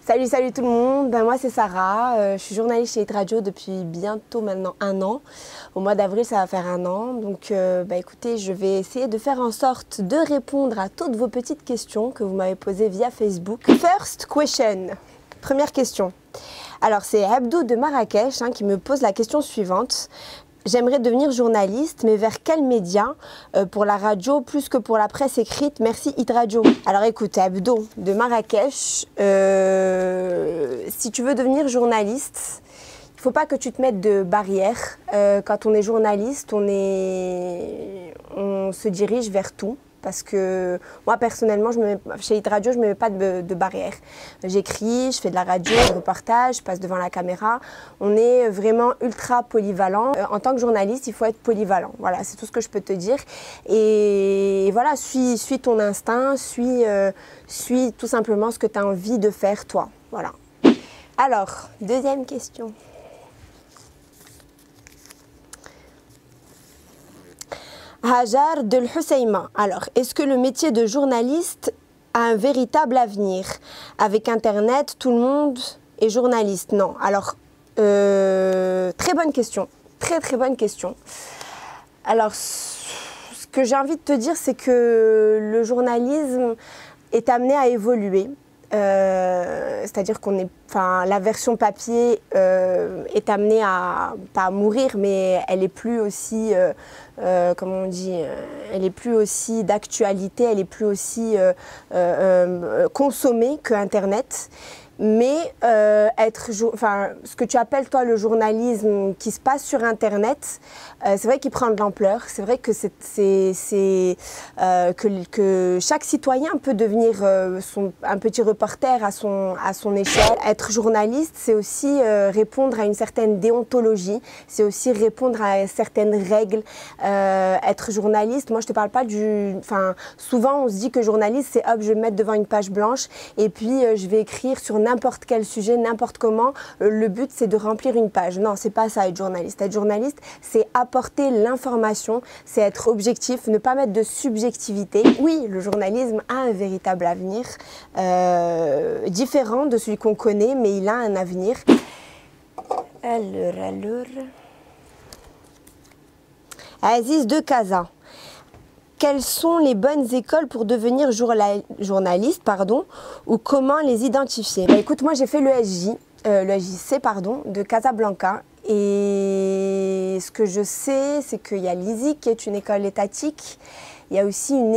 Salut tout le monde, moi c'est Sarah, je suis journaliste chez Hit Radio depuis bientôt maintenant 1 an. Au mois d'avril ça va faire 1 an, donc écoutez, je vais essayer de faire en sorte de répondre à toutes vos petites questions que vous m'avez posées via Facebook. First question, première question. Alors c'est Abdou de Marrakech qui me pose la question suivante. J'aimerais devenir journaliste, mais vers quel média pour la radio plus que pour la presse écrite? Merci Hit Radio. Alors écoute, Abdo de Marrakech, si tu veux devenir journaliste, il ne faut pas que tu te mettes de barrières. Quand on est journaliste, on se dirige vers tout. Parce que moi, personnellement, chez Hit Radio, je ne me mets pas de barrière. J'écris, je fais de la radio, je reportage, je passe devant la caméra. On est vraiment ultra polyvalent. En tant que journaliste, il faut être polyvalent. Voilà, c'est tout ce que je peux te dire. Et voilà, suis ton instinct, suis tout simplement ce que tu as envie de faire, toi. Voilà. Alors, deuxième question. Hajar de l'Husseima. Alors, est-ce que le métier de journaliste a un véritable avenir? Avec Internet, tout le monde est journaliste. Non. Alors, très bonne question. Très bonne question. Alors, ce que j'ai envie de te dire, c'est que le journalisme est amené à évoluer. C'est-à-dire la version papier est amenée pas à mourir, mais elle est plus aussi, comment on dit, elle est plus aussi d'actualité, elle est plus aussi consommée que Internet. Mais ce que tu appelles toi le journalisme qui se passe sur Internet, c'est vrai qu'il prend de l'ampleur. C'est vrai que que chaque citoyen peut devenir un petit reporter à son échelle. Être journaliste, c'est aussi répondre à une certaine déontologie. C'est aussi répondre à certaines règles. Être journaliste, moi je te parle pas souvent on se dit que journaliste, c'est hop, je vais me mettre devant une page blanche et puis je vais écrire sur n'importe quel sujet, n'importe comment. Le but, c'est de remplir une page. Non, c'est pas ça, être journaliste. Être journaliste, c'est apporter l'information, c'est être objectif, ne pas mettre de subjectivité. Oui, le journalisme a un véritable avenir, différent de celui qu'on connaît, mais il a un avenir. Alors. Aziz de Casa. Quelles sont les bonnes écoles pour devenir journaliste, ou comment les identifier? Écoute, moi j'ai fait le SJC de Casablanca. Et ce que je sais, c'est qu'il y a l'ISI qui est une école étatique. Il y a aussi une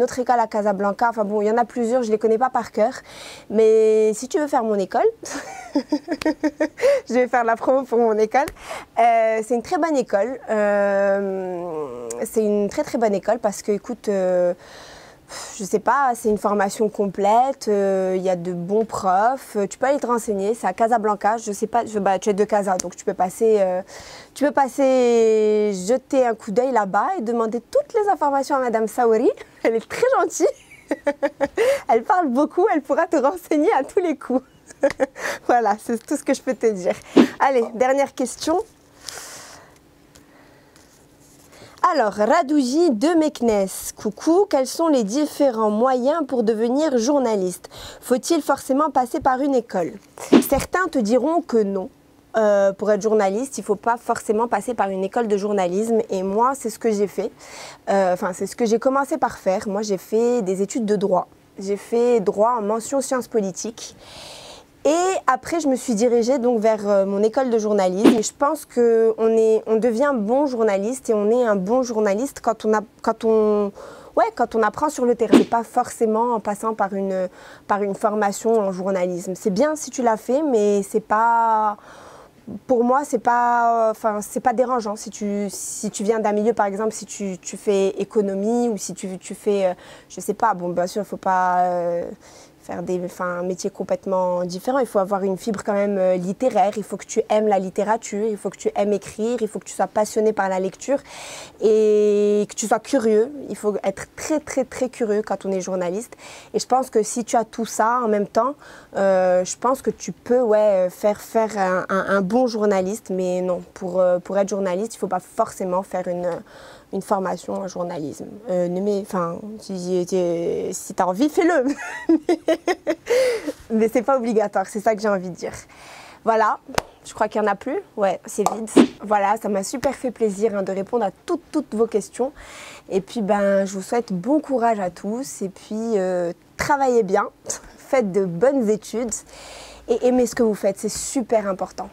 autre école à Casablanca. Enfin bon, il y en a plusieurs, je ne les connais pas par cœur. Mais si tu veux faire mon école, je vais faire la promo pour mon école. C'est une très bonne école. C'est une très bonne école parce que, écoute, je sais pas, c'est une formation complète, il y a de bons profs, tu peux aller te renseigner, c'est à Casablanca, je sais pas, tu es de Casa, donc tu peux passer jeter un coup d'œil là-bas et demander toutes les informations à Madame Saouri, elle est très gentille, elle parle beaucoup, elle pourra te renseigner à tous les coups. Voilà, c'est tout ce que je peux te dire. Allez, dernière question. Alors, Radouji de Meknes, coucou, quels sont les différents moyens pour devenir journaliste? Faut-il forcément passer par une école? Certains te diront que non. Pour être journaliste, il ne faut pas forcément passer par une école de journalisme. Et moi, c'est ce que j'ai fait. C'est ce que j'ai commencé par faire. Moi, j'ai fait des études de droit. J'ai fait droit en mention sciences politiques. Et après, je me suis dirigée donc vers mon école de journalisme. Et je pense qu'on devient bon journaliste et on est un bon journaliste quand on apprend sur le terrain. C'est pas forcément en passant par une formation en journalisme. C'est bien si tu l'as fait, mais c'est pas... Pour moi, c'est pas dérangeant. Si tu viens d'un milieu, par exemple, si tu fais économie ou si tu fais, je sais pas, bon, bien sûr, il faut pas... faire un métier complètement différent. Il faut avoir une fibre quand même littéraire, il faut que tu aimes la littérature, il faut que tu aimes écrire, il faut que tu sois passionné par la lecture et que tu sois curieux. Il faut être très curieux quand on est journaliste. Et je pense que si tu as tout ça en même temps, je pense que tu peux faire un bon journaliste. Mais non, pour être journaliste, il ne faut pas forcément faire une formation en journalisme. Si tu as envie, fais-le. Mais c'est pas obligatoire, c'est ça que j'ai envie de dire. Voilà, je crois qu'il n'y en a plus. Ouais, c'est vide. Voilà, ça m'a super fait plaisir de répondre à toutes vos questions. Et puis, je vous souhaite bon courage à tous. Et puis, travaillez bien, faites de bonnes études et aimez ce que vous faites, c'est super important.